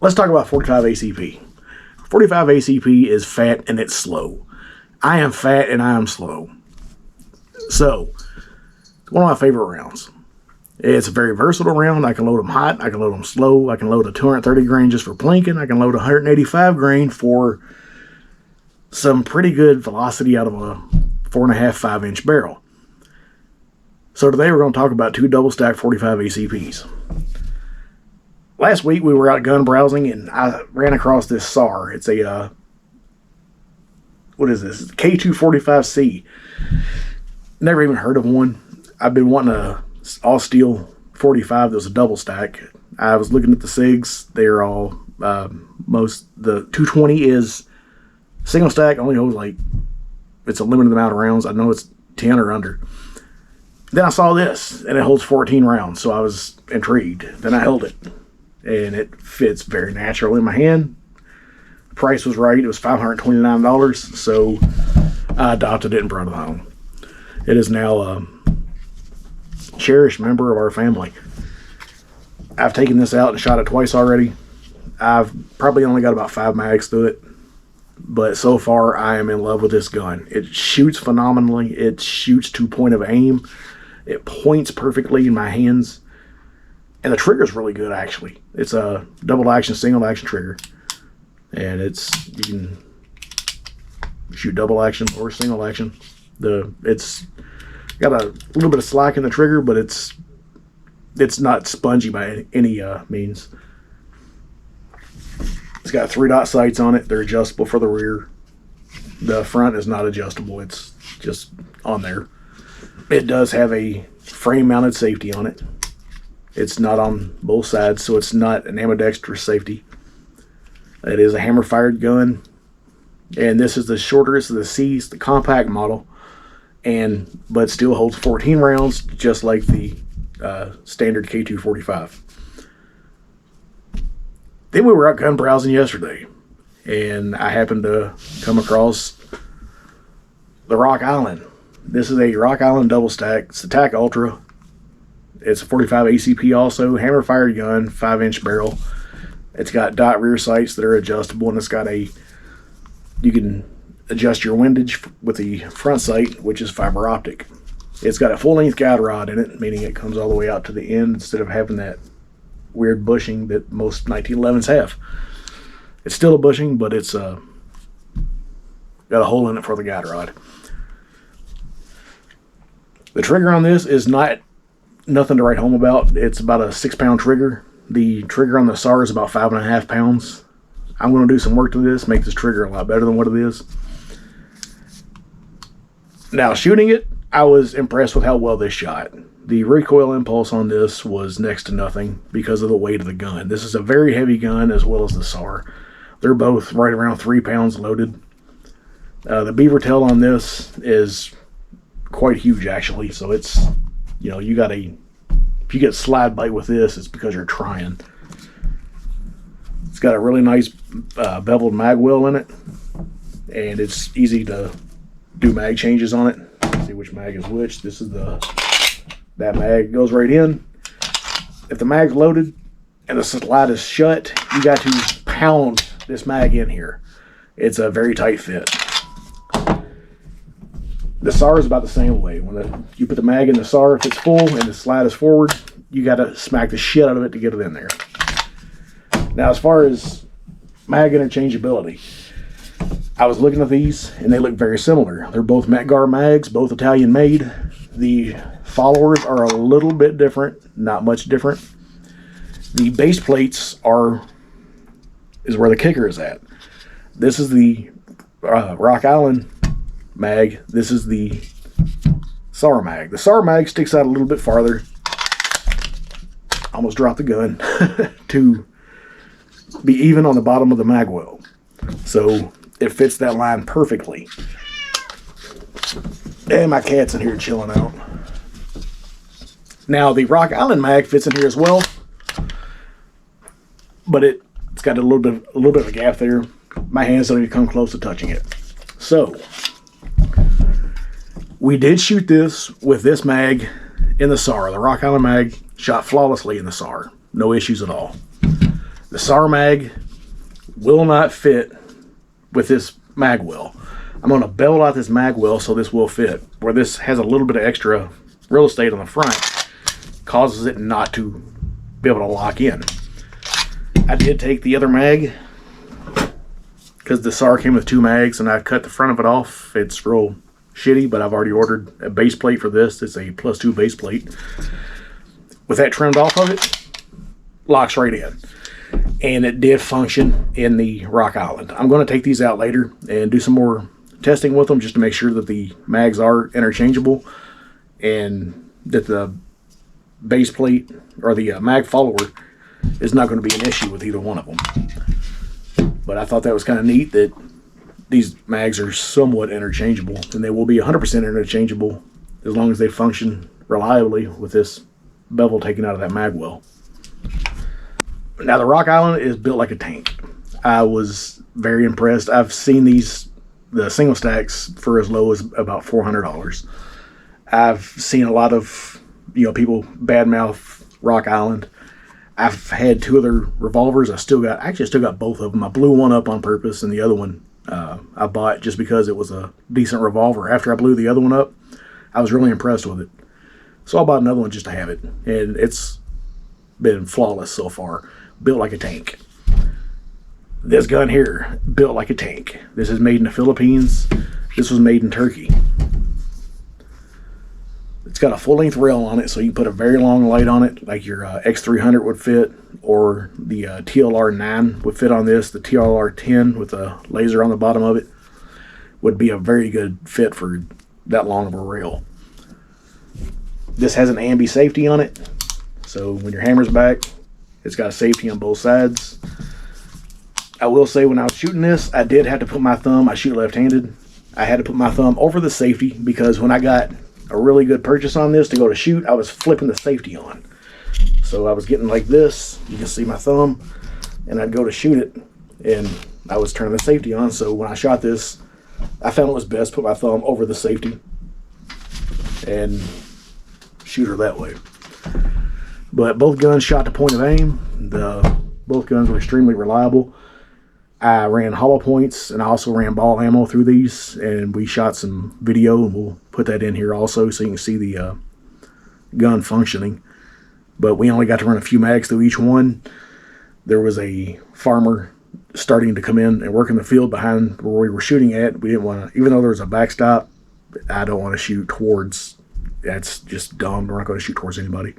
let's talk about 45 ACP. 45 ACP is fat and it's slow. I am fat and I am slow. So, it's one of my favorite rounds. It's a very versatile round. I can load them hot. I can load them slow. I can load a 230 grain just for plinking. I can load 185 grain for some pretty good velocity out of a 4.5, 5-inch barrel. So today we're going to talk about two double stack 45 ACPs. Last week we were out gun browsing and I ran across this SAR. It's a, what is this? K2 45c. Never even heard of one. I've been wanting a all steel 45 that was a double stack. I was looking at the SIGs. They're all, the 220 is single stack, only holds like, it's a limited amount of rounds. I know it's 10 or under. Then I saw this and it holds 14 rounds. So I was intrigued. Then I held it. And it fits very natural in my hand. The price was right. It was $529, so I adopted it and brought it home. It is now a cherished member of our family. I've taken this out and shot it twice already. I've probably only got about 5 mags through it, but so far I am in love with this gun. It shoots phenomenally. It shoots to point of aim. It points perfectly in my hands. And the trigger's really good, actually. It's a double action, single action trigger. And you can shoot double action or single action. It's got a little bit of slack in the trigger, but it's not spongy by any means. It's got 3-dot sights on it. They're adjustable for the rear. The front is not adjustable. It's just on there. It does have a frame-mounted safety on it. It's not on both sides, so it's not an ambidextrous safety. It is a hammer-fired gun, and this is the shortest of the C's, the compact model, but still holds 14 rounds, just like the standard K2 45. Then we were out gun browsing yesterday, and I happened to come across the Rock Island. This is a Rock Island double stack. It's the TAC Ultra. It's a 45 ACP also, hammer-fired gun, 5-inch barrel. It's got dot rear sights that are adjustable, and it's got you can adjust your windage with the front sight, which is fiber optic. It's got a full-length guide rod in it, meaning it comes all the way out to the end instead of having that weird bushing that most 1911s have. It's still a bushing, but it's got a hole in it for the guide rod. The trigger on this is nothing to write home about. It's about a 6-pound trigger. The trigger on the SAR is about 5.5 pounds. I'm going to do some work to this, make this trigger a lot better than what it is. Now, shooting it, I was impressed with how well this shot. The recoil impulse on this was next to nothing because of the weight of the gun. This is a very heavy gun as well as the SAR. They're both right around 3 pounds loaded. The beaver tail on this is quite huge, actually, so it's, if you get slide bite with this, it's because you're trying. It's got a really nice beveled mag well in it, and it's easy to do mag changes on it. Let's see which mag is which. This is that mag goes right in. If the mag's loaded and the slide is shut, you got to pound this mag in here. It's a very tight fit. The SAR is about the same way. When you put the mag in the SAR, if it's full and the slide is forward, you got to smack the shit out of it to get it in there. Now, as far as mag interchangeability, I was looking at these and they look very similar. They're both Metgar mags, both Italian made. The followers are a little bit different, not much different. The base plates is where the kicker is at. This is the Rock Island mag. This is the SAR mag. The SAR mag sticks out a little bit farther. Almost dropped the gun to be even on the bottom of the mag well. So it fits that line perfectly. And my cat's in here chilling out. Now the Rock Island mag fits in here as well, but it's got a little bit of a gap there. My hands don't even come close to touching it. So we did shoot this with this mag in the SAR. The Rock Island mag shot flawlessly in the SAR. No issues at all. The SAR mag will not fit with this mag well. I'm going to bevel out this mag well so this will fit. Where this has a little bit of extra real estate on the front, causes it not to be able to lock in. I did take the other mag because the SAR came with 2 mags, and I cut the front of it off. It's real shitty, but I've already ordered a base plate for this. It's a +2 base plate. With that trimmed off of it, locks right in. And it did function in the Rock Island. I'm going to take these out later and do some more testing with them just to make sure that the mags are interchangeable and that the base plate or the mag follower is not going to be an issue with either one of them. But I thought that was kind of neat that these mags are somewhat interchangeable, and they will be 100% interchangeable as long as they function reliably with this bevel taken out of that mag well. Now, the Rock Island is built like a tank. I was very impressed. I've seen the single stacks for as low as about $400. I've seen a lot of, people badmouth Rock Island. I've had 2 other revolvers. I still got both of them. I blew one up on purpose, and the other one I bought just because it was a decent revolver. After I blew the other one up, I was really impressed with it. So I bought another one just to have it, and it's been flawless so far. Built like a tank. This gun here, built like a tank. This is made in the Philippines. This was made in Turkey. It's got a full-length rail on it, so you can put a very long light on it, like your X300 would fit, or the TLR9 would fit on this. The TLR10 with a laser on the bottom of it would be a very good fit for that long of a rail. This has an ambi safety on it, so when your hammer's back, it's got a safety on both sides. I will say, when I was shooting this, I did have to put my thumb, I shoot left-handed, I had to put my thumb over the safety, because when I got a really good purchase on this to go to shoot, I was flipping the safety on. So I was getting like this, you can see my thumb, and I'd go to shoot it, and I was turning the safety on. So when I shot this, I found it was best to put my thumb over the safety and shoot her that way. But both guns shot to point of aim. Both guns were extremely reliable. I ran hollow points, and I also ran ball ammo through these, and we shot some video, and we'll put that in here also so you can see the gun functioning. But we only got to run a few mags through each one. There was a farmer starting to come in and work in the field behind where we were shooting at. We didn't want to, even though there was a backstop, I don't want to shoot towards, that's just dumb. We're not going to shoot towards anybody.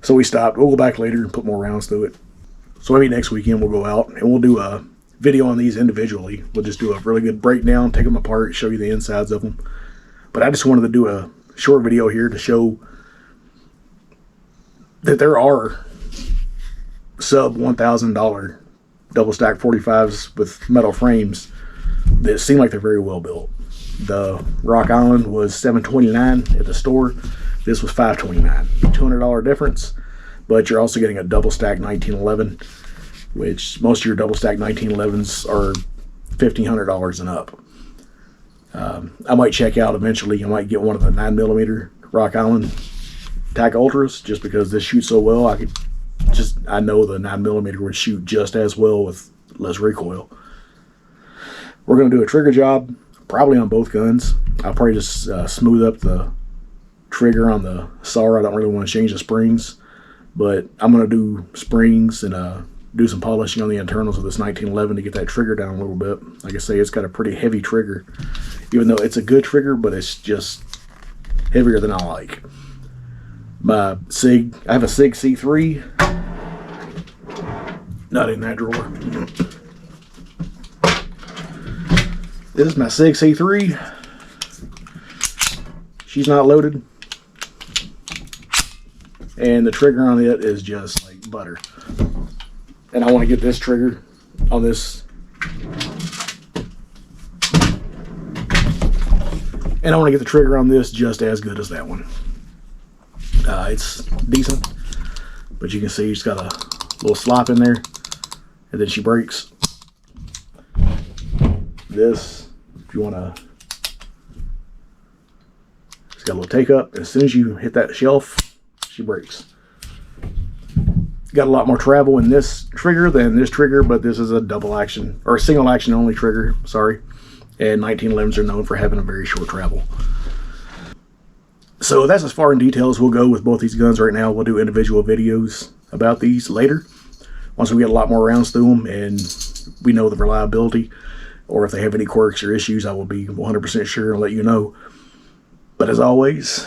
So we stopped. We'll go back later and put more rounds through it. So maybe next weekend we'll go out and we'll do a video on these individually. We'll just do a really good breakdown, take them apart, show you the insides of them. But I just wanted to do a short video here to show that there are sub $1,000 double stack 45s with metal frames that seem like they're very well built. The Rock Island was $729 at the store. This was $529. $200 difference, but you're also getting a double stack 1911, which most of your double stack 1911s are $1,500 and up. I might check out eventually. I might get one of the 9mm Rock Island TAC Ultras just because this shoots so well. I know the 9mm would shoot just as well with less recoil. We're going to do a trigger job probably on both guns. I'll probably just smooth up the trigger on the SAR. I don't really want to change the springs, but I'm going to do springs and do some polishing on the internals of this 1911 to get that trigger down a little bit. Like I say, it's got a pretty heavy trigger, even though it's a good trigger, but it's just heavier than I like. My SIG, I have a SIG C3, not in that drawer. This is my SIG C3. She's not loaded, and the trigger on it is just like butter. And I want to get this trigger on this, and I want to get the trigger on this just as good as that one. It's decent, but you can see she's got a little slop in there, and then she breaks. This, if you want to, it's got a little take up. As soon as you hit that shelf, she breaks. got a lot more travel in this trigger than this trigger, but this is a double action, or a single action only trigger, sorry. And 1911s are known for having a very short travel. So that's as far in detail as we'll go with both these guns right now. We'll do individual videos about these later, once we get a lot more rounds through them and we know the reliability, or if they have any quirks or issues, I will be 100% sure and let you know. But as always,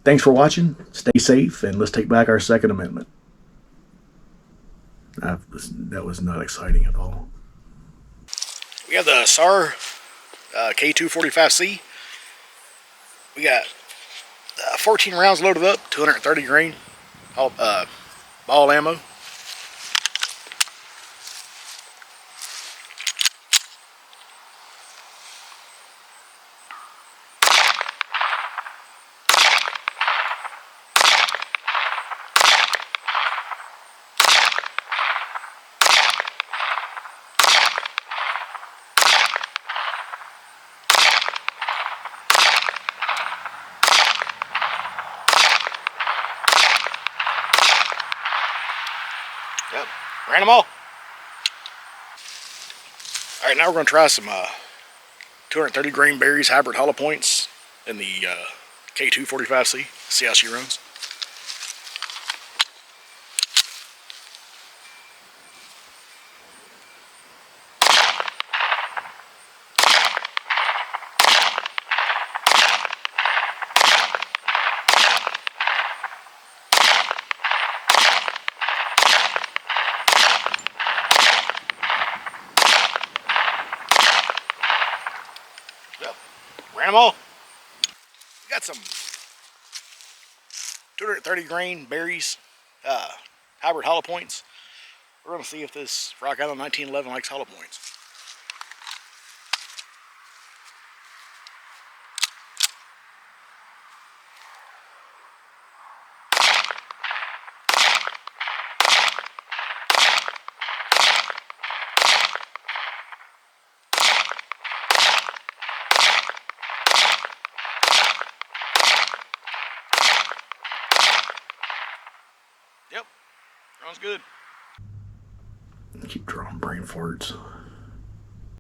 thanks for watching, stay safe, and let's take back our Second Amendment. That was not exciting at all. We have the SAR K2 45C. We got 14 rounds loaded up, 230 grain ball ammo. Yep, ran them all. Alright, now we're going to try some 230 grain berries hybrid hollow points in the K2 45C. See how she runs. Ran them all. We got some 230 grain berries, hybrid hollow points. We're going to see if this Rock Island 1911 likes hollow points. Yep, sounds good. Keep drawing brain farts.